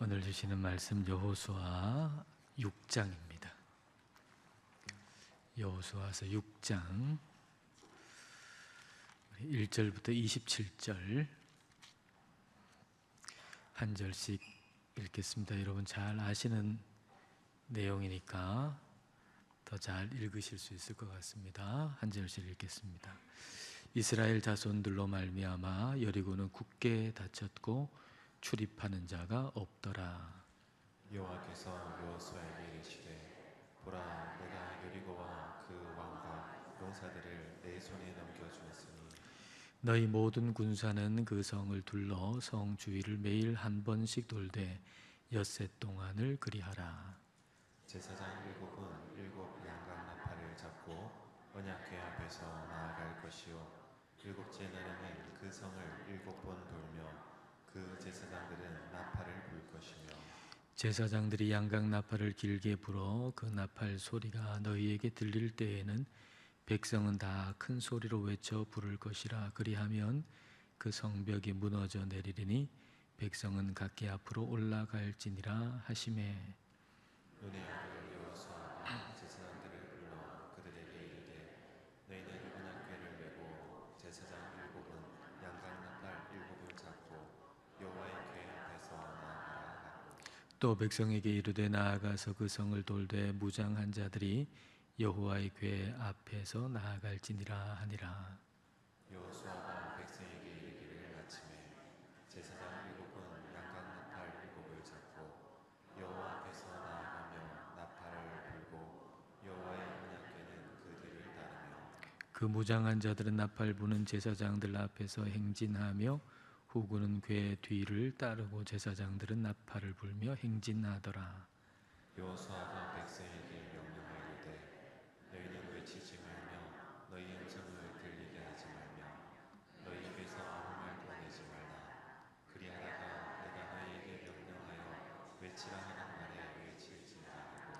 오늘 주시는 말씀 여호수아 6장입니다. 여호수아서 6장 1절부터 27절 한 절씩 읽겠습니다. 여러분 잘 아시는 내용이니까 더 잘 읽으실 수 있을 것 같습니다. 한 절씩 읽겠습니다. 이스라엘 자손들로 말미암아 여리고는 굳게 닫혔고 출입하는 자가 없더라. 여호와께서 여호수아에게 이르시되 보라, 내가 여리고와 그 왕과 용사들을 내 손에 넘겨주었으니 너희 모든 군사는 그 성을 둘러 성 주위를 매일 한 번씩 돌되 엿새 동안을 그리하라. 제사장 일곱은 일곱 양각 나팔을 잡고 언약궤 앞에서 나아갈 것이요 일곱째 날에는 그 성을 일곱 번 돌며 그 제사장들은 나팔을 불 것이며 제사장들이 양각 나팔을 길게 불어 그 나팔 소리가 너희에게 들릴 때에는 백성은 다 큰 소리로 외쳐 부를 것이라. 그리하면 그 성벽이 무너져 내리리니 백성은 각기 앞으로 올라갈지니라 하시매. 눈의 아들 여호수아가 제사장들을 불러 그들에게 이르되 너희는 언약궤를 메고 제사장 일곱은 양각 나팔 일곱을 잡고 여호와의 궤 앞에서 나아가라 하고 또 백성에게 이르되 나아가서 그 성을 돌되 무장한 자들이 여호와의 궤 앞에서 나아갈지니라 하니라. 여호수아가 백성에게 이르기를 마침에 제사장 일곱은 양각 나팔 일곱을 잡고 여호와 앞에서 나아가며 나팔을 불고 여호와의 언약궤는 그 뒤를 따르며 그 무장한 자들은 나팔 부는 제사장들 앞에서 행진하며 후구는 궤 뒤를 따르고 제사장들은 나팔을 불며 행진하더라. 여호수아가 백성에게 명령하이르되 너희는 외치지 말며 너희 음성을 들리게 하지 말며 너희 입에서 아무 말도 내지 말라. 그리하다가 내가 너희에게 명령하여 외치라 하는 말에 외칠지니라 하고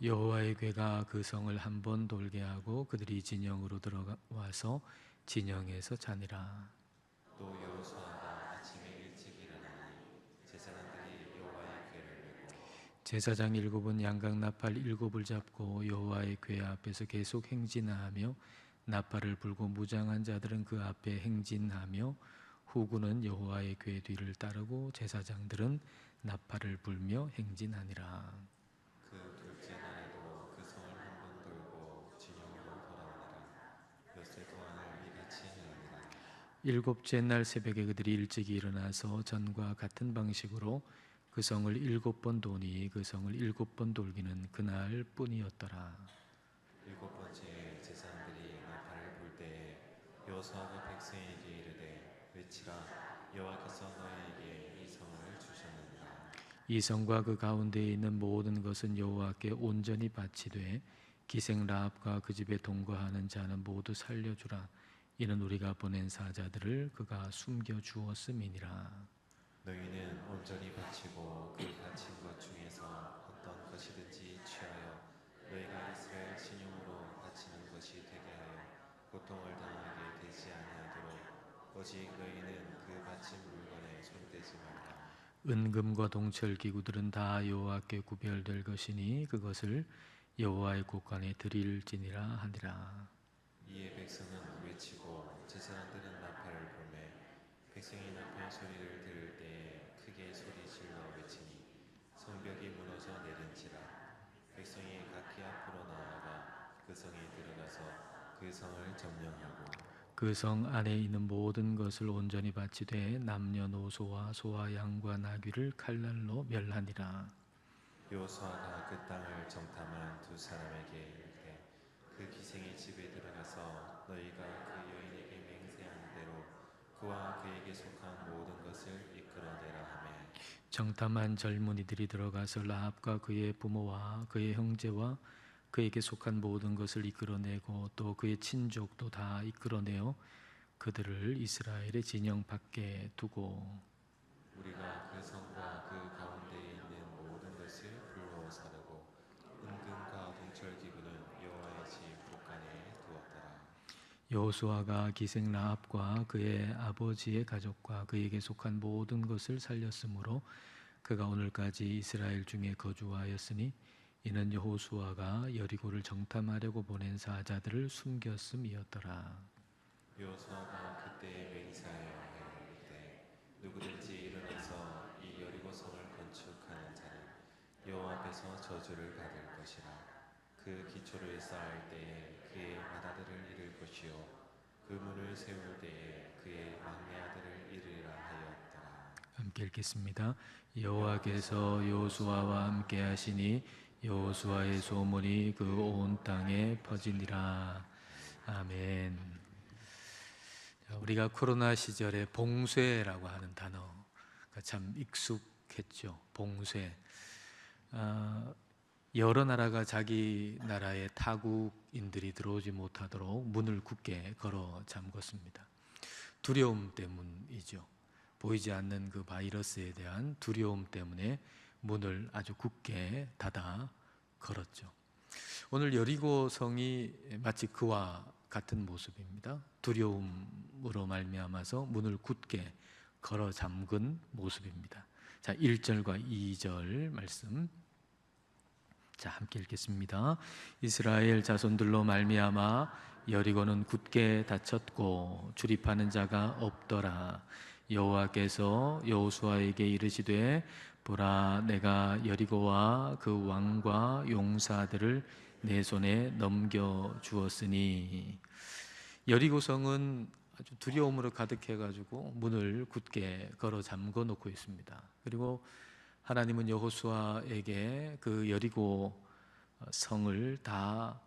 여호와의 궤가 그 성을 한 번 돌게 하고 그들이 진영으로 들어와서 진영에서 자니라. 또 여호수아가 아침에 일찍 일어나니 제사장들이 여호와의 궤를 메고 제사장 일곱은 양각 나팔 일곱을 잡고 여호와의 궤 앞에서 계속 행진하며 나팔을 불고 무장한 자들은 그 앞에 행진하며 후구는 여호와의 궤 뒤를 따르고 제사장들은 나팔을 불며 행진하니라. 그 둘째 날에도 그 성을 한 번 돌고 진영으로 돌아오니라. 엿새 동안을 이같이 행하니라. 일곱째 날 새벽에 그들이 일찍 일어나서 전과 같은 방식으로 그 성을 일곱 번 도니 그 성을 일곱 번 돌기는 그날 뿐이었더라. 일곱 번째 제사장들이 나팔을 불 때에 여호수아가 백성에게 이르되 외치라. 여호와께서 너희에게 이 성을 주셨느니라. 이 성과 그 가운데에 있는 모든 것은 여호와께 온전히 바치되 기생 라합과 그 집에 동거하는 자는 모두 살려주라. 이는 우리가 보낸 사자들을 그가 숨겨 주었음이니라. 너희는 온전히 바치고 그 바친 것 중에서 어떤 것이든지 취하여 너희가 이스라엘 신용으로 바치는 것이 되게 하여 고통을 당하게 되지 아니하도록 오직 너희는 그 바친 물건에 손대지 말라. 은금과 동철 기구들은 다 여호와께 구별될 것이니 그것을 여호와의 곳간에 드릴지니라 하니라. 이에 백성은 외치고 제사장들은 나팔을 불매 백성이 나팔 소리를 들을 때에 크게 소리질러 외치니 성벽이 무너져 내린지라. 백성이 각기 앞으로 나아가 그 성에 들어가서 그 성을 점령하고 그 성 안에 있는 모든 것을 온전히 바치되 남녀노소와 소와 양과 나귀를 칼날로 멸하니라. 여호수아가 그 땅을 정탐한 두 사람에게 이르되 그 기생의 집에 들어가서 너희가 그 여인에게 맹세한 대로 그와 그에게 속한 모든 것을 이끌어내라 하매 정탐한 젊은이들이 들어가서 라합과 그의 부모와 그의 형제와 그에게 속한 모든 것을 이끌어내고 또 그의 친족도 다 이끌어내어 그들을 이스라엘의 진영 밖에 두고 우리가 그 성과 그 가운데에 있는 모든 것을 불로 사르고 은금과 동철기구는 여호와의 집 곳간에 두었더라. 여호수아가 기생 라합과 그의 아버지의 가족과 그에게 속한 모든 것을 살렸으므로 그가 오늘까지 이스라엘 중에 거주하였으니 이는 여호수아가 여리고를 정탐하려고 보낸 사자들을 숨겼음이었더라. 여호수아가 그때에 맹세하여 이르되 누구든지 일어나서 이 여리고 성을 건축하는 자는 여호와 앞에서 저주를 받을 것이라. 그 기초를 쌓을 때에 그의 바다들을 잃을 것이요 그 문을 세울 때에 그의 막내 아들을 잃으라 하였더라. 함께 읽겠습니다. 여호와께서 여호수아와 함께 하시니 여호수아의 소문이 그 온 땅에 퍼지니라. 아멘. 우리가 코로나 시절에 봉쇄라고 하는 단어가 참 익숙했죠. 봉쇄. 여러 나라가 자기 나라에 타국인들이 들어오지 못하도록 문을 굳게 걸어 잠궜습니다. 두려움 때문이죠. 보이지 않는 그 바이러스에 대한 두려움 때문에 문을 아주 굳게 닫아 걸었죠. 오늘 여리고 성이 마치 그와 같은 모습입니다. 두려움으로 말미암아서 문을 굳게 걸어 잠근 모습입니다. 자, 1절과 2절 말씀. 자, 함께 읽겠습니다. 이스라엘 자손들로 말미암아 여리고는 굳게 닫혔고 출입하는 자가 없더라. 여호와께서 여호수아에게 이르시되 보라, 내가 여리고와 그 왕과 용사들을 내 손에 넘겨 주었으니. 여리고 성은 아주 두려움으로 가득해 가지고 문을 굳게 걸어 잠궈 놓고 있습니다. 그리고 하나님은 여호수아에게 그 여리고 성을 다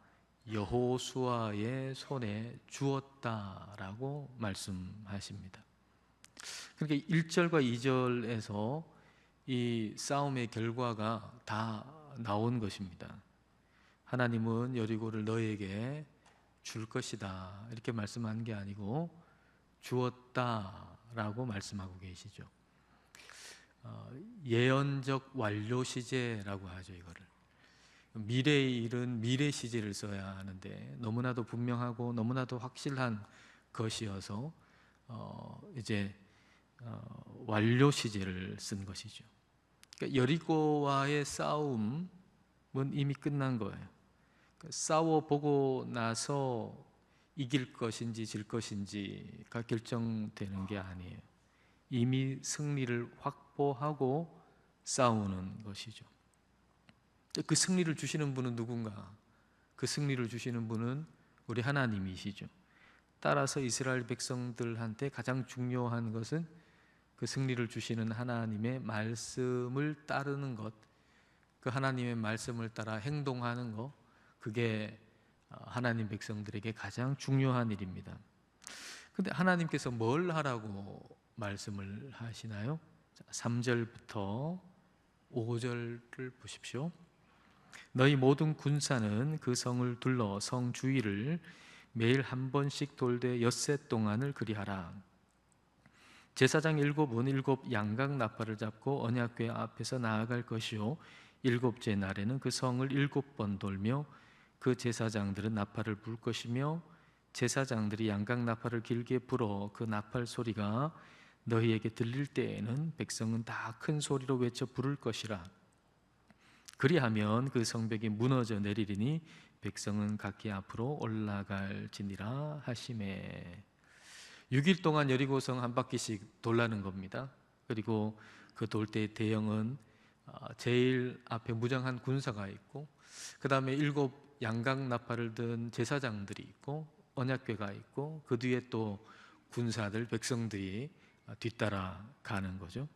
여호수아의 손에 주었다라고 말씀하십니다. 그러니까 1절과 2절에서 이 싸움의 결과가 다 나온 것입니다. 하나님은 여리고를 너에게 줄 것이다 이렇게 말씀한 게 아니고 주었다라고 말씀하고 계시죠. 예언적 완료 시제라고 하죠. 이거를 미래의 일은 미래 시제를 써야 하는데 너무나도 분명하고 너무나도 확실한 것이어서 이제 완료 시제를 쓴 것이죠. 그러니까 여리고와의 싸움은 이미 끝난 거예요. 싸워보고 나서 이길 것인지 질 것인지가 결정되는 게 아니에요. 이미 승리를 확보하고 싸우는 것이죠. 그 승리를 주시는 분은 누군가? 그 승리를 주시는 분은 우리 하나님이시죠. 따라서 이스라엘 백성들한테 가장 중요한 것은 그 승리를 주시는 하나님의 말씀을 따르는 것, 그 하나님의 말씀을 따라 행동하는 것, 그게 하나님 백성들에게 가장 중요한 일입니다. 근데 하나님께서 뭘 하라고 말씀을 하시나요? 3절부터 5절을 보십시오. 너희 모든 군사는 그 성을 둘러 성 주위를 매일 한 번씩 돌되 엿새 동안을 그리하라. 제사장 7은 7 양각 나팔을 잡고 언약궤 앞에서 나아갈 것이요 일곱째 날에는 그 성을 7번 돌며 그 제사장들은 나팔을 불 것이며 제사장들이 양각 나팔을 길게 불어 그 나팔 소리가 너희에게 들릴 때에는 백성은 다 큰 소리로 외쳐 부를 것이라. 그리하면 그 성벽이 무너져 내리리니 백성은 각기 앞으로 올라갈지니라 하시매. 6일 동안 여리고성 한 바퀴씩 돌라는 겁니다. 그리고 그 돌 때의 대형은 제일 앞에 무장한 군사가 있고 그 다음에 7 양각 나팔을 든 제사장들이 있고 언약궤가 있고 그 뒤에 또 군사들 백성들이 뒤따라 가는 거죠.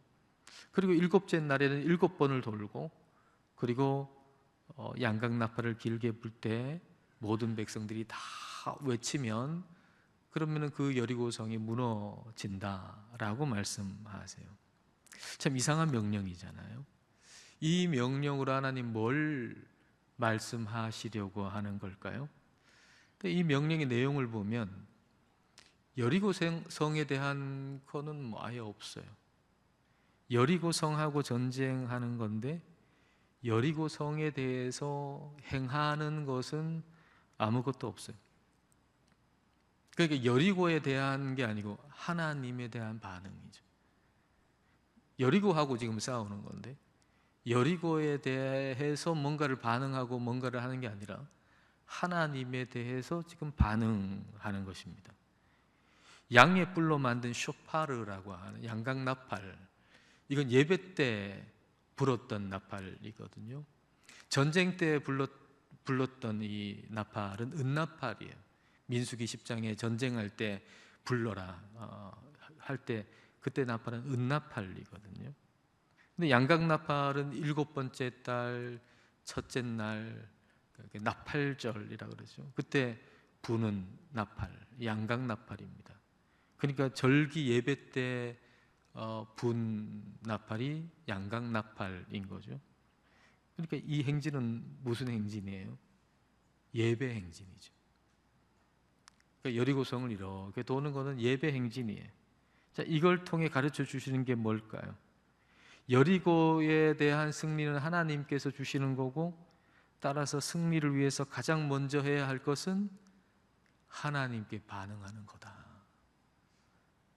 그리고 7째 날에는 7번을 돌고 그리고 양각 나팔을 길게 불 때 모든 백성들이 다 외치면 그러면 그 여리고성이 무너진다라고 말씀하세요. 참 이상한 명령이잖아요. 이 명령으로 하나님 뭘 말씀하시려고 하는 걸까요? 이 명령의 내용을 보면 여리고 성에 대한 거는 아예 없어요. 여리고 성하고 전쟁하는 건데 여리고 성에 대해서 행하는 것은 아무것도 없어요. 그러니까 여리고에 대한 게 아니고 하나님에 대한 반응이죠. 여리고하고 지금 싸우는 건데, 여리고에 대해서 뭔가를 반응하고 뭔가를 하는 게 아니라 하나님에 대해서 지금 반응하는 것입니다. 양의 뿔로 만든 쇼파르라고 하는 양각 나팔, 이건 예배 때 불었던 나팔이거든요. 전쟁 때 불렀던 이 나팔은 은나팔이에요. 민수기 10장에 전쟁할 때 불러라 할 때 그때 나팔은 은나팔이거든요. 근데 양각 나팔은 7번째 달 첫째 날 나팔절이라고 그러죠. 그때 부는 나팔, 양각 나팔입니다. 그러니까 절기 예배 때 분 나팔이 양각 나팔인 거죠. 그러니까 이 행진은 무슨 행진이에요? 예배 행진이죠. 그러니까 여리고성을 이렇게 도는 것은 예배 행진이에요. 자, 이걸 통해 가르쳐 주시는 게 뭘까요? 여리고에 대한 승리는 하나님께서 주시는 거고, 따라서 승리를 위해서 가장 먼저 해야 할 것은 하나님께 반응하는 거다.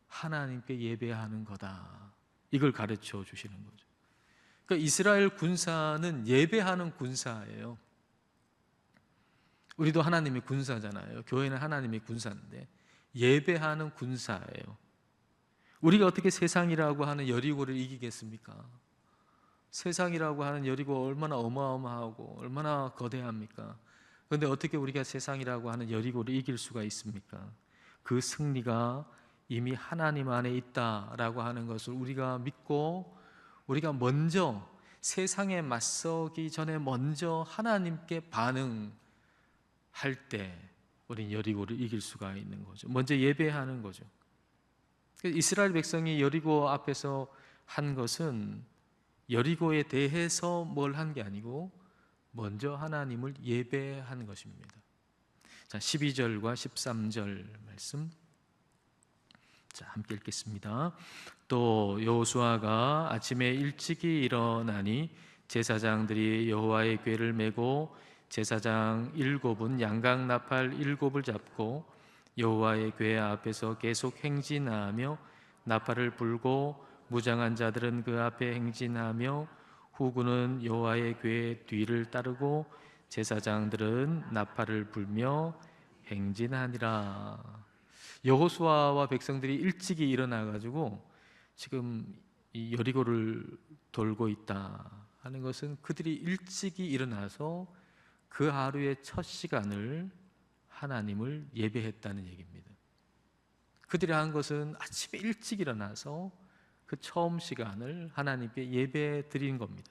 하나님께 예배하는 거다. 이걸 가르쳐 주시는 거죠. 그러니까 이스라엘 군사는 예배하는 군사예요. 우리도 하나님의 군사잖아요. 교회는 하나님의 군사인데 예배하는 군사예요. 우리가 어떻게 세상이라고 하는 여리고를 이기겠습니까? 세상이라고 하는 여리고 얼마나 어마어마하고 얼마나 거대합니까? 그런데 어떻게 우리가 세상이라고 하는 여리고를 이길 수가 있습니까? 그 승리가 이미 하나님 안에 있다라고 하는 것을 우리가 믿고, 우리가 먼저 세상에 맞서기 전에 먼저 하나님께 반응할 때 우리는 여리고를 이길 수가 있는 거죠. 먼저 예배하는 거죠. 이스라엘 백성이 여리고 앞에서 한 것은 여리고에 대해서 뭘 한 게 아니고 먼저 하나님을 예배한 것입니다. 자, 12절과 13절 말씀, 자, 함께 읽겠습니다. 또 여호수아가 아침에 일찍이 일어나니 제사장들이 여호와의 궤를 메고 제사장 7은 양각 나팔 7을 잡고 여호와의 궤 앞에서 계속 행진하며 나팔을 불고, 무장한 자들은 그 앞에 행진하며 후군은 여호와의 궤 뒤를 따르고 제사장들은 나팔을 불며 행진하니라. 여호수아와 백성들이 일찍이 일어나 가지고 지금 이 여리고를 돌고 있다 하는 것은 그들이 일찍이 일어나서 그 하루의 첫 시간을 하나님을 예배했다는 얘기입니다. 그들이 한 것은 아침에 일찍 일어나서 그 처음 시간을 하나님께 예배 드린 겁니다.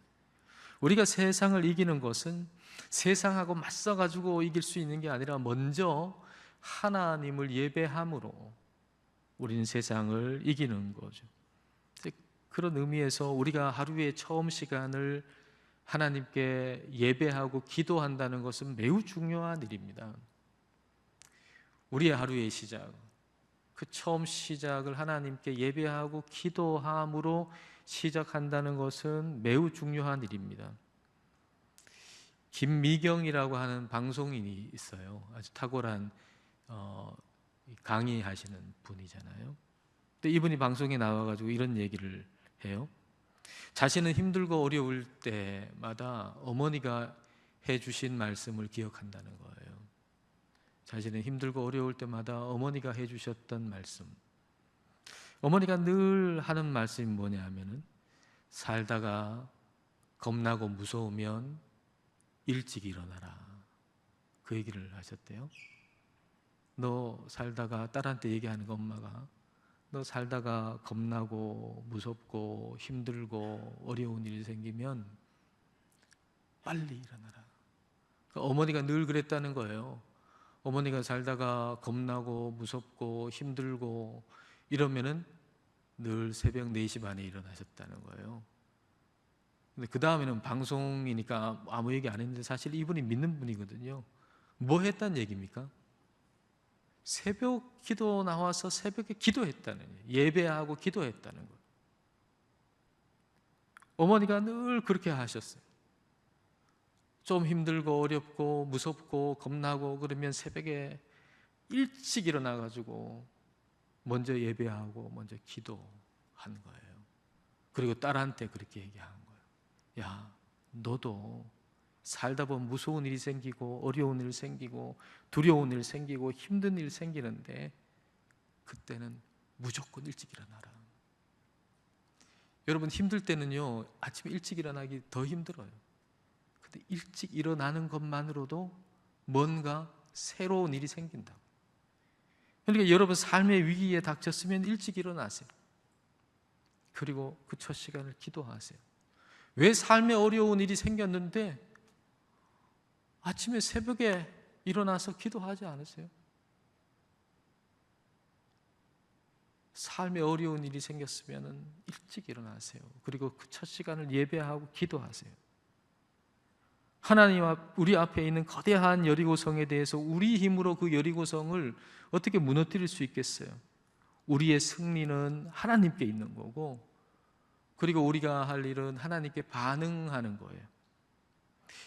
우리가 세상을 이기는 것은 세상하고 맞서 가지고 이길 수 있는 게 아니라 먼저 하나님을 예배함으로 우리는 세상을 이기는 거죠. 그런 의미에서 우리가 하루의 처음 시간을 하나님께 예배하고 기도한다는 것은 매우 중요한 일입니다. 우리의 하루의 시작, 그 처음 시작을 하나님께 예배하고 기도함으로 시작한다는 것은 매우 중요한 일입니다. 김미경이라고 하는 방송인이 있어요. 아주 탁월한 강의하시는 분이잖아요. 근데 이분이 방송에 나와가지고 이런 얘기를 해요. 자신은 힘들고 어려울 때마다 어머니가 해주신 말씀을 기억한다는 거예요. 자신은 힘들고 어려울 때마다 어머니가 해주셨던 말씀. 어머니가 늘 하는 말씀이 뭐냐 하면은, 살다가 겁나고 무서우면 일찍 일어나라. 그 얘기를 하셨대요. 너 살다가, 딸한테 얘기하는 거, 엄마가 너 살다가 겁나고 무섭고 힘들고 어려운 일이 생기면 빨리 일어나라. 어머니가 늘 그랬다는 거예요. 어머니가 살다가 겁나고 무섭고 힘들고 이러면은 늘 새벽 4시 반에 일어나셨다는 거예요. 근데 그 다음에는 방송이니까 아무 얘기 안 했는데 사실 이분이 믿는 분이거든요. 뭐 했단 얘기입니까? 새벽 기도 나와서 새벽에 기도했다는 거예요. 예배하고 기도했다는 거예요. 어머니가 늘 그렇게 하셨어요. 좀 힘들고 어렵고 무섭고 겁나고 그러면 새벽에 일찍 일어나가지고 먼저 예배하고 먼저 기도한 거예요. 그리고 딸한테 그렇게 얘기하는 거예요. 야, 너도 살다 보면 무서운 일이 생기고 어려운 일 생기고 두려운 일 생기고 힘든 일 생기는데 그때는 무조건 일찍 일어나라. 여러분, 힘들 때는요, 아침에 일찍 일어나기 더 힘들어요. 근데 일찍 일어나는 것만으로도 뭔가 새로운 일이 생긴다고. 그러니까 여러분 삶의 위기에 닥쳤으면 일찍 일어나세요. 그리고 그 첫 시간을 기도하세요. 왜 삶에 어려운 일이 생겼는데 아침에 새벽에 일어나서 기도하지 않으세요? 삶에 어려운 일이 생겼으면 일찍 일어나세요. 그리고 그 첫 시간을 예배하고 기도하세요. 하나님 우리 앞에 있는 거대한 여리고성에 대해서 우리 힘으로 그 여리고성을 어떻게 무너뜨릴 수 있겠어요? 우리의 승리는 하나님께 있는 거고, 그리고 우리가 할 일은 하나님께 반응하는 거예요.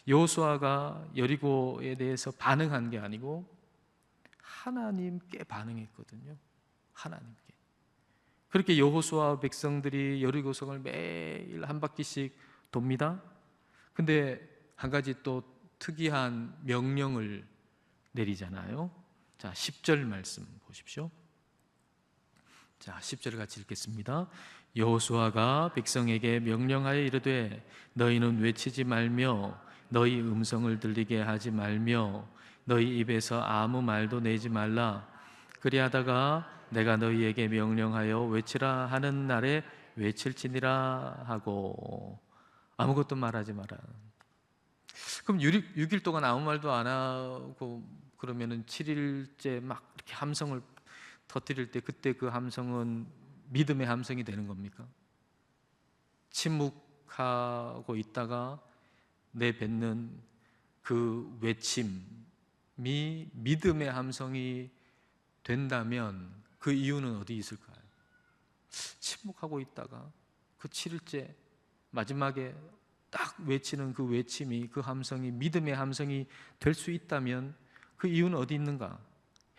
여호수아가 여리고에 대해서 반응한 게 아니고 하나님께 반응했거든요. 하나님께. 그렇게 여호수아 백성들이 여리고성을 매일 한 바퀴씩 돕니다. 근데 한 가지 또 특이한 명령을 내리잖아요. 자, 10절 말씀 보십시오. 자, 10절을 같이 읽겠습니다. 여호수아가 백성에게 명령하여 이르되 너희는 외치지 말며 너희 음성을 들리게 하지 말며 너희 입에서 아무 말도 내지 말라. 그리하다가 내가 너희에게 명령하여 외치라 하는 날에 외칠지니라 하고 아무것도 말하지 마라. 그럼 6일 동안 아무 말도 안 하고 그러면은 7일째 막 이렇게 함성을 터뜨릴 때 그때 그 함성은 믿음의 함성이 되는 겁니까? 침묵하고 있다가 내뱉는 그 외침이 믿음의 함성이 된다면 그 이유는 어디 있을까요? 침묵하고 있다가 그 7일째 마지막에 딱 외치는 그 외침이, 그 함성이 믿음의 함성이 될 수 있다면 그 이유는 어디 있는가?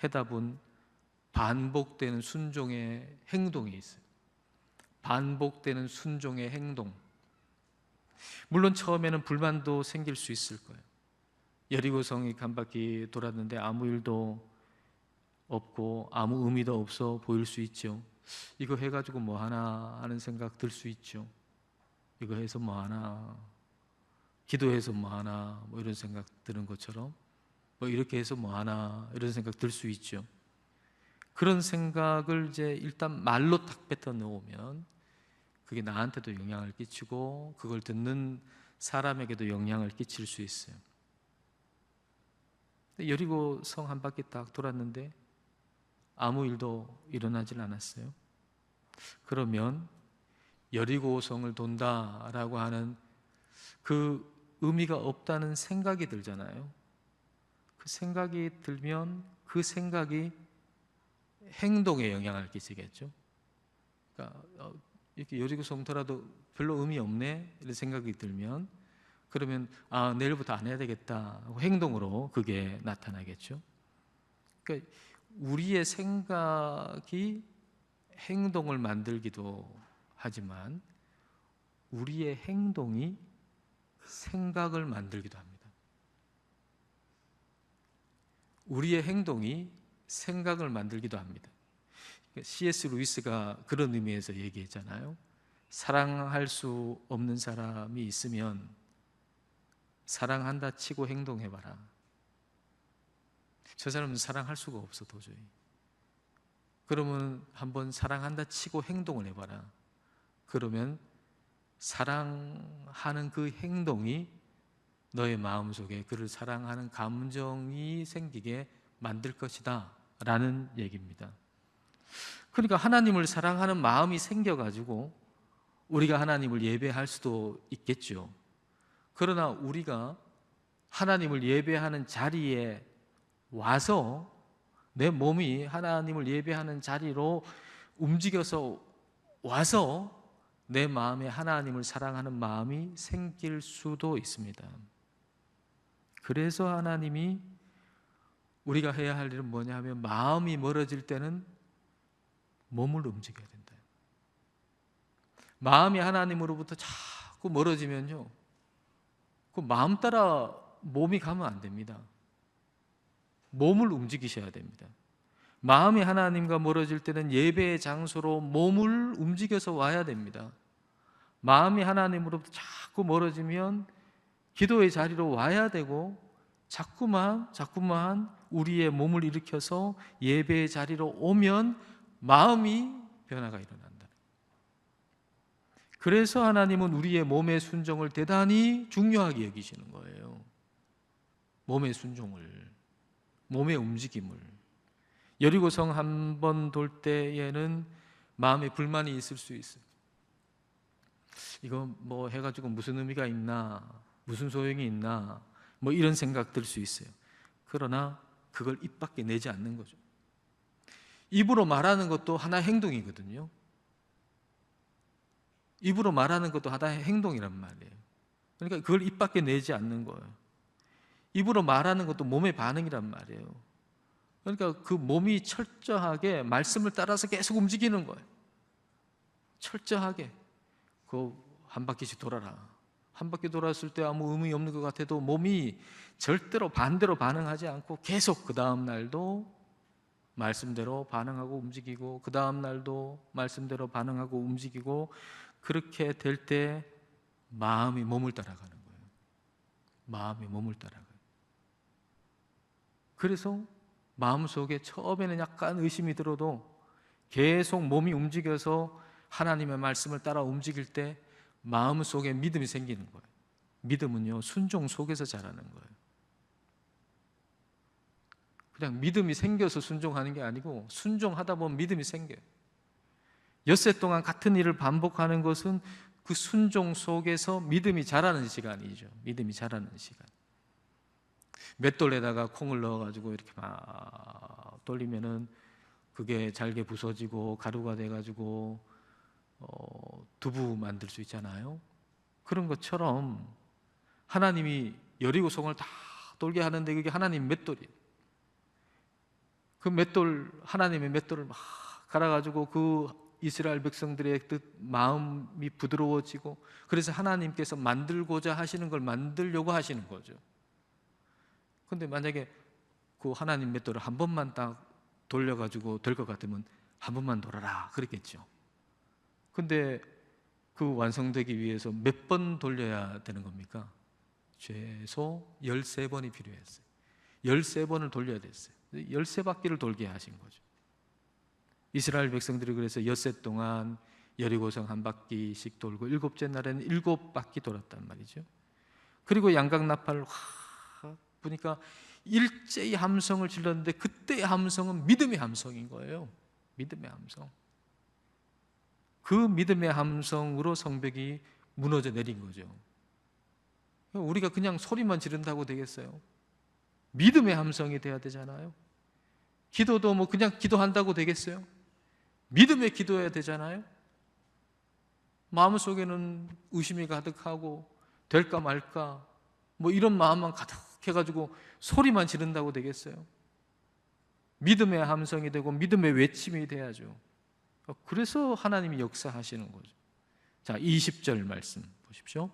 해답은 반복되는 순종의 행동에 있어요. 반복되는 순종의 행동. 물론 처음에는 불만도 생길 수 있을 거예요. 여리고성이 한 바퀴 돌았는데 아무 일도 없고 아무 의미도 없어 보일 수 있죠. 이거 해가지고 뭐 하나 하는 생각 들 수 있죠. 이거 해서 뭐 하나, 기도해서 뭐 하나, 뭐 이런 생각 드는 것처럼 뭐 이렇게 해서 뭐 하나 이런 생각 들 수 있죠. 그런 생각을 이제 일단 말로 딱 뱉어 놓으면 그게 나한테도 영향을 끼치고 그걸 듣는 사람에게도 영향을 끼칠 수 있어요. 여리고 성 한 바퀴 딱 돌았는데 아무 일도 일어나질 않았어요. 그러면 여리고 성을 돈다라고 하는 그 의미가 없다는 생각이 들잖아요. 그 생각이 들면 그 생각이 행동에 영향을 끼치겠죠. 그러니까 이렇게 여리고 성도라도 별로 의미 없네 이런 생각이 들면 그러면 내일부터 안 해야 되겠다 하고 행동으로 그게 나타나겠죠. 그러니까 우리의 생각이 행동을 만들기도 하지만 우리의 행동이 생각을 만들기도 합니다. 우리의 행동이 생각을 만들기도 합니다. C.S. 루이스가 그런 의미에서 얘기했잖아요. 사랑할 수 없는 사람이 있으면 사랑한다 치고 행동해봐라. 저 사람은 사랑할 수가 없어 도저히. 그러면 한번 사랑한다 치고 행동을 해봐라. 그러면 사랑하는 그 행동이 너의 마음속에 그를 사랑하는 감정이 생기게 만들 것이다 라는 얘기입니다. 그러니까 하나님을 사랑하는 마음이 생겨가지고 우리가 하나님을 예배할 수도 있겠죠. 그러나 우리가 하나님을 예배하는 자리에 와서 내 몸이 하나님을 예배하는 자리로 움직여서 와서 내 마음에 하나님을 사랑하는 마음이 생길 수도 있습니다. 그래서 하나님이 우리가 해야 할 일은 뭐냐 하면 마음이 멀어질 때는 몸을 움직여야 된다. 마음이 하나님으로부터 자꾸 멀어지면요, 그 마음 따라 몸이 가면 안 됩니다. 몸을 움직이셔야 됩니다. 마음이 하나님과 멀어질 때는 예배의 장소로 몸을 움직여서 와야 됩니다. 마음이 하나님으로부터 자꾸 멀어지면 기도의 자리로 와야 되고, 자꾸만 우리의 몸을 일으켜서 예배의 자리로 오면 마음이 변화가 일어난다. 그래서 하나님은 우리의 몸의 순종을 대단히 중요하게 여기시는 거예요. 몸의 순종을, 몸의 움직임을. 여리고성 한 번 돌 때에는 마음에 불만이 있을 수 있어요. 이거 뭐 해가지고 무슨 의미가 있나, 무슨 소용이 있나, 뭐 이런 생각 들 수 있어요. 그러나 그걸 입 밖에 내지 않는 거죠. 입으로 말하는 것도 하나의 행동이거든요. 입으로 말하는 것도 하나의 행동이란 말이에요. 그러니까 그걸 입 밖에 내지 않는 거예요. 입으로 말하는 것도 몸의 반응이란 말이에요. 그러니까 그 몸이 철저하게 말씀을 따라서 계속 움직이는 거예요. 철저하게. 그 한 바퀴씩 돌아라. 한 바퀴 돌았을 때 아무 의미 없는 것 같아도 몸이 절대로 반대로 반응하지 않고 계속 그 다음 날도 말씀대로 반응하고 움직이고, 그 다음 날도 말씀대로 반응하고 움직이고, 그렇게 될 때 마음이 몸을 따라가는 거예요. 마음이 몸을 따라가요. 그래서 마음속에 처음에는 약간 의심이 들어도 계속 몸이 움직여서 하나님의 말씀을 따라 움직일 때 마음속에 믿음이 생기는 거예요. 믿음은요, 순종 속에서 자라는 거예요. 그냥 믿음이 생겨서 순종하는 게 아니고, 순종하다 보면 믿음이 생겨요. 엿새 동안 같은 일을 반복하는 것은 그 순종 속에서 믿음이 자라는 시간이죠. 믿음이 자라는 시간. 맷돌에다가 콩을 넣어가지고 이렇게 막 돌리면은 그게 잘게 부서지고 가루가 돼가지고 두부 만들 수 있잖아요. 그런 것처럼 하나님이 여리고성을 다 돌게 하는데 그게 하나님 맷돌이에요. 그 맷돌, 하나님의 맷돌을 막 갈아가지고 그 이스라엘 백성들의 뜻, 마음이 부드러워지고, 그래서 하나님께서 만들고자 하시는 걸 만들려고 하시는 거죠. 근데 만약에 그 하나님 맷돌을 한 번만 딱 돌려가지고 될 것 같으면 한 번만 돌아라 그랬겠죠. 근데 그 완성되기 위해서 몇 번 돌려야 되는 겁니까? 최소 13번이 필요했어요. 13번을 돌려야 됐어요. 13바퀴를 돌게 하신 거죠. 이스라엘 백성들이 그래서 엿새 동안 여리고성 한 바퀴씩 돌고, 7째 날에는 7바퀴 돌았단 말이죠. 그리고 양각나팔을 보니까 일제히 함성을 질렀는데, 그때의 함성은 믿음의 함성인 거예요. 믿음의 함성. 그 믿음의 함성으로 성벽이 무너져 내린 거죠. 우리가 그냥 소리만 지른다고 되겠어요? 믿음의 함성이 돼야 되잖아요. 기도도 뭐 그냥 기도한다고 되겠어요? 믿음의 기도해야 되잖아요. 마음속에는 의심이 가득하고 될까 말까 뭐 이런 마음만 가득해가지고 소리만 지른다고 되겠어요? 믿음의 함성이 되고 믿음의 외침이 돼야죠. 그래서 하나님이 역사하시는 거죠. 자, 20절 말씀 보십시오.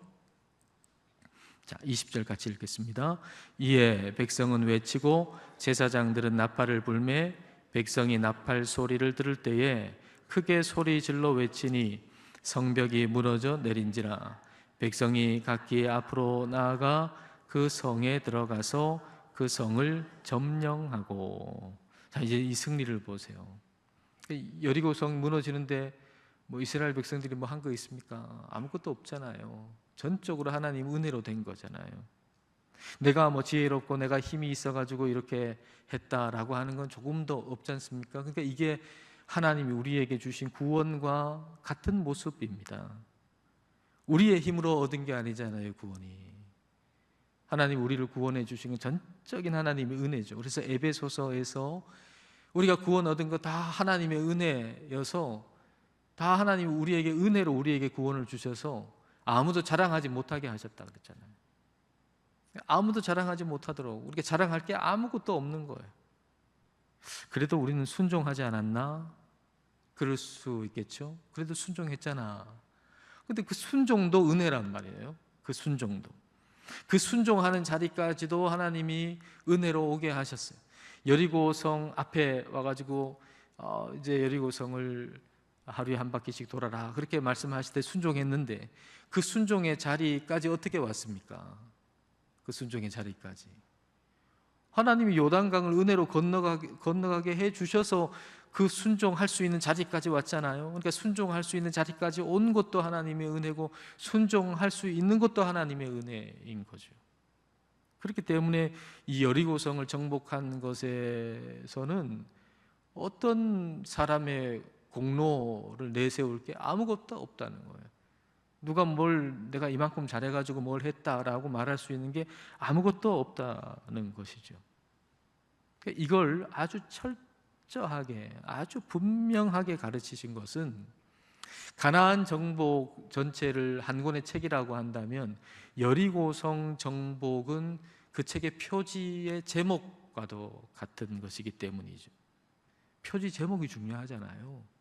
자, 20절 같이 읽겠습니다. 이에 백성은 외치고 제사장들은 나팔을 불매 백성이 나팔 소리를 들을 때에 크게 소리 질러 외치니 성벽이 무너져 내린지라. 백성이 각기 앞으로 나아가 그 성에 들어가서 그 성을 점령하고. 자, 이제 이 승리를 보세요. 여리고성 무너지는데 뭐 이스라엘 백성들이 뭐 한 거 있습니까? 아무것도 없잖아요. 전적으로 하나님 은혜로 된 거잖아요. 내가 뭐 지혜롭고 내가 힘이 있어가지고 이렇게 했다라고 하는 건 조금도 없지 않습니까? 그러니까 이게 하나님이 우리에게 주신 구원과 같은 모습입니다. 우리의 힘으로 얻은 게 아니잖아요, 구원이. 하나님 우리를 구원해 주신 건 전적인 하나님의 은혜죠. 그래서 에베소서에서 우리가 구원 얻은 거 다 하나님의 은혜여서, 다 하나님이 우리에게 은혜로 우리에게 구원을 주셔서 아무도 자랑하지 못하게 하셨다 그랬잖아요. 아무도 자랑하지 못하도록, 우리가 자랑할 게 아무것도 없는 거예요. 그래도 우리는 순종하지 않았나? 그럴 수 있겠죠. 그래도 순종했잖아. 근데 그 순종도 은혜란 말이에요. 그 순종도. 그 순종하는 자리까지도 하나님이 은혜로 오게 하셨어요. 여리고성 앞에 와가지고 이제 여리고성을 하루에 한 바퀴씩 돌아라 그렇게 말씀하실 때 순종했는데 그 순종의 자리까지 어떻게 왔습니까? 그 순종의 자리까지 하나님이 요단강을 은혜로 건너가게 해 주셔서 그 순종할 수 있는 자리까지 왔잖아요. 그러니까 순종할 수 있는 자리까지 온 것도 하나님의 은혜고 순종할 수 있는 것도 하나님의 은혜인 거죠. 그렇기 때문에 이 여리고성을 정복한 것에서는 어떤 사람의 공로를 내세울 게 아무것도 없다는 거예요. 누가 내가 이만큼 잘해가지고 뭘 했다라고 말할 수 있는 게 아무것도 없다는 것이죠. 이걸 아주 철저하게, 아주 분명하게 가르치신 것은 가나안 정복 전체를 한 권의 책이라고 한다면 여리고성 정복은 그 책의 표지의 제목과도 같은 것이기 때문이죠. 표지 제목이 중요하잖아요.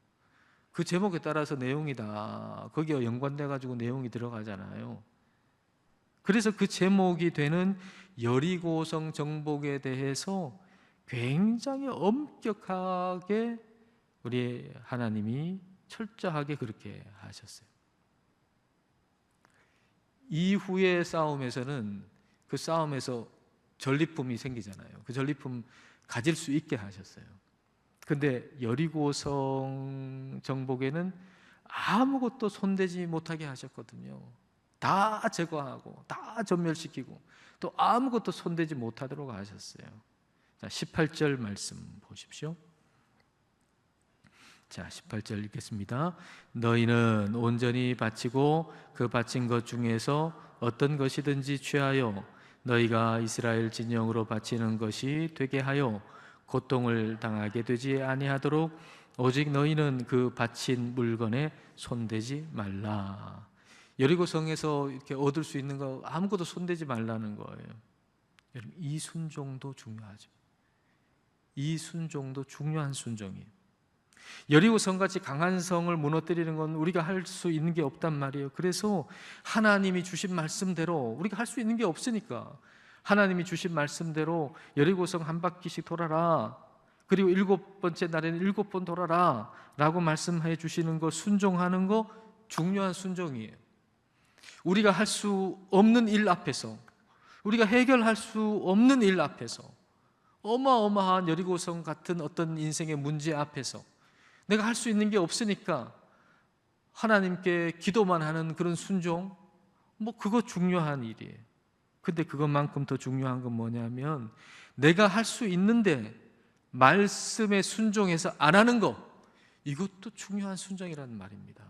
그 제목에 따라서 내용이 다 거기에 연관돼 가지고 내용이 들어가잖아요. 그래서 그 제목이 되는 여리고성 정복에 대해서 굉장히 엄격하게 우리 하나님이 철저하게 그렇게 하셨어요. 이후의 싸움에서는 그 싸움에서 전리품이 생기잖아요. 그 전리품 가질 수 있게 하셨어요. 근데 여리고성 정복에는 아무것도 손대지 못하게 하셨거든요. 다 제거하고 다 전멸시키고 또 아무것도 손대지 못하도록 하셨어요. 자, 18절 말씀 보십시오. 자, 18절 읽겠습니다. 너희는 온전히 바치고 그 바친 것 중에서 어떤 것이든지 취하여 너희가 이스라엘 진영으로 바치는 것이 되게 하여 고통을 당하게 되지 아니하도록 오직 너희는 그 바친 물건에 손대지 말라. 여리고성에서 이렇게 얻을 수 있는 거 아무것도 손대지 말라는 거예요. 여러분, 이 순종도 중요하죠. 이 순종도 중요한 순종이에요. 여리고성같이 강한 성을 무너뜨리는 건 우리가 할 수 있는 게 없단 말이에요. 그래서 하나님이 주신 말씀대로 우리가 할 수 있는 게 없으니까 하나님이 주신 말씀대로 여리고성 한 바퀴씩 돌아라, 그리고 7번째 날에는 7번 돌아라 라고 말씀해 주시는 거, 순종하는 거 중요한 순종이에요. 우리가 할 수 없는 일 앞에서, 우리가 해결할 수 없는 일 앞에서, 어마어마한 여리고성 같은 어떤 인생의 문제 앞에서 내가 할 수 있는 게 없으니까 하나님께 기도만 하는 그런 순종, 그거 중요한 일이에요. 근데 그것만큼 더 중요한 건 뭐냐면 내가 할 수 있는데 말씀에 순종해서 안 하는 거, 이것도 중요한 순종이라는 말입니다.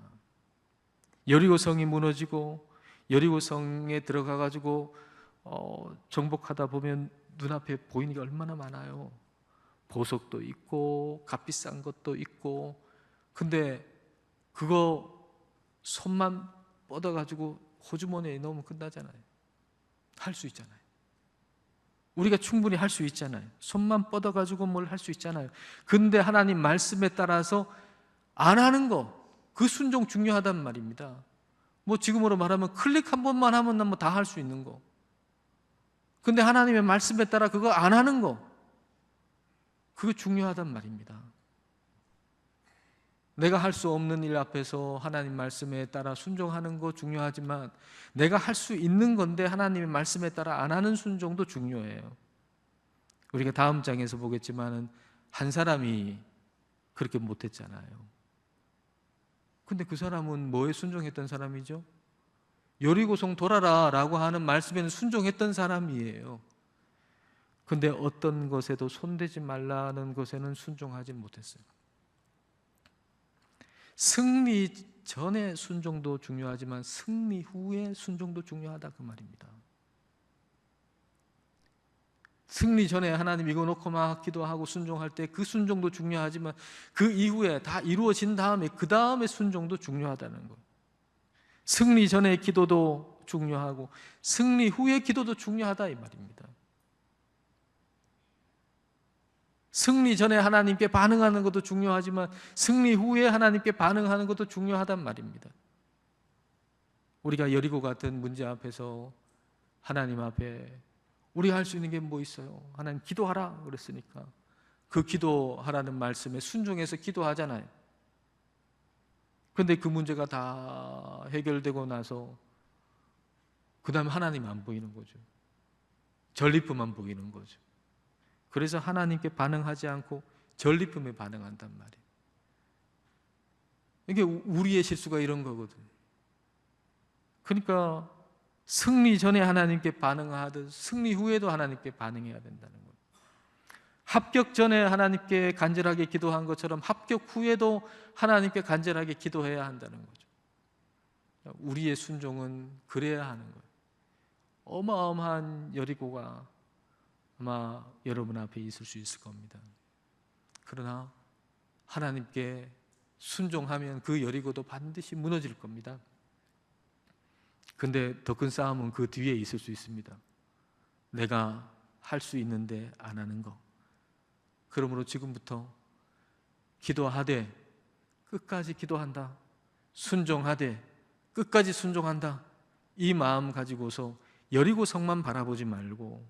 여리고성이 무너지고 여리고성에 들어가 가지고 정복하다 보면 눈앞에 보이는 게 얼마나 많아요. 보석도 있고 값비싼 것도 있고, 근데 그거 손만 뻗어가지고 호주머니에 넣으면 끝나잖아요. 할 수 있잖아요. 우리가 충분히 할 수 있잖아요. 손만 뻗어가지고 뭘 할 수 있잖아요. 근데 하나님 말씀에 따라서 안 하는 거, 그 순종 중요하단 말입니다. 지금으로 말하면 클릭 한 번만 하면 다 할 수 있는 거. 근데 하나님의 말씀에 따라 그거 안 하는 거, 그거 중요하단 말입니다. 내가 할 수 없는 일 앞에서 하나님 말씀에 따라 순종하는 거 중요하지만 내가 할 수 있는 건데 하나님의 말씀에 따라 안 하는 순종도 중요해요. 우리가 다음 장에서 보겠지만은 한 사람이 그렇게 못했잖아요. 근데 그 사람은 뭐에 순종했던 사람이죠? 여리고성 돌아라 라고 하는 말씀에는 순종했던 사람이에요. 근데 어떤 것에도 손대지 말라는 것에는 순종하지 못했어요. 승리 전의 순종도 중요하지만 승리 후의 순종도 중요하다, 그 말입니다. 승리 전에 하나님 이거 놓고 막 기도하고 순종할 때 그 순종도 중요하지만 그 이후에 다 이루어진 다음에 그 다음에 순종도 중요하다는 거예요. 승리 전의 기도도 중요하고 승리 후의 기도도 중요하다, 이 말입니다. 승리 전에 하나님께 반응하는 것도 중요하지만 승리 후에 하나님께 반응하는 것도 중요하단 말입니다. 우리가 여리고 같은 문제 앞에서 하나님 앞에 우리가 할 수 있는 게 뭐 있어요? 하나님 기도하라 그랬으니까 그 기도하라는 말씀에 순종해서 기도하잖아요. 그런데 그 문제가 다 해결되고 나서 그 다음에 하나님 안 보이는 거죠. 전리품만 보이는 거죠. 그래서 하나님께 반응하지 않고 전리품에 반응한단 말이에요. 이게 우리의 실수가 이런 거거든. 그러니까 승리 전에 하나님께 반응하듯 승리 후에도 하나님께 반응해야 된다는 거예요. 합격 전에 하나님께 간절하게 기도한 것처럼 합격 후에도 하나님께 간절하게 기도해야 한다는 거죠. 우리의 순종은 그래야 하는 거예요. 어마어마한 여리고가 아마 여러분 앞에 있을 수 있을 겁니다. 그러나 하나님께 순종하면 그 여리고도 반드시 무너질 겁니다. 근데 더 큰 싸움은 그 뒤에 있을 수 있습니다. 내가 할 수 있는데 안 하는 거. 그러므로 지금부터 기도하되 끝까지 기도한다. 순종하되 끝까지 순종한다. 이 마음 가지고서 여리고성만 바라보지 말고,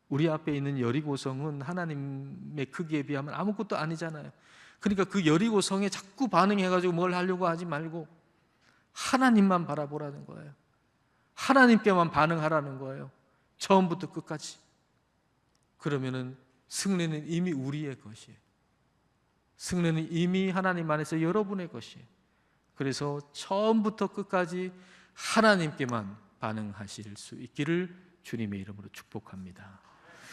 우리 앞에 있는 여리고성은 하나님의 크기에 비하면 아무것도 아니잖아요. 그러니까 그 여리고성에 자꾸 반응해가지고 뭘 하려고 하지 말고 하나님만 바라보라는 거예요. 하나님께만 반응하라는 거예요. 처음부터 끝까지. 그러면은 승리는 이미 우리의 것이에요. 승리는 이미 하나님 안에서 여러분의 것이에요. 그래서 처음부터 끝까지 하나님께만 반응하실 수 있기를 주님의 이름으로 축복합니다.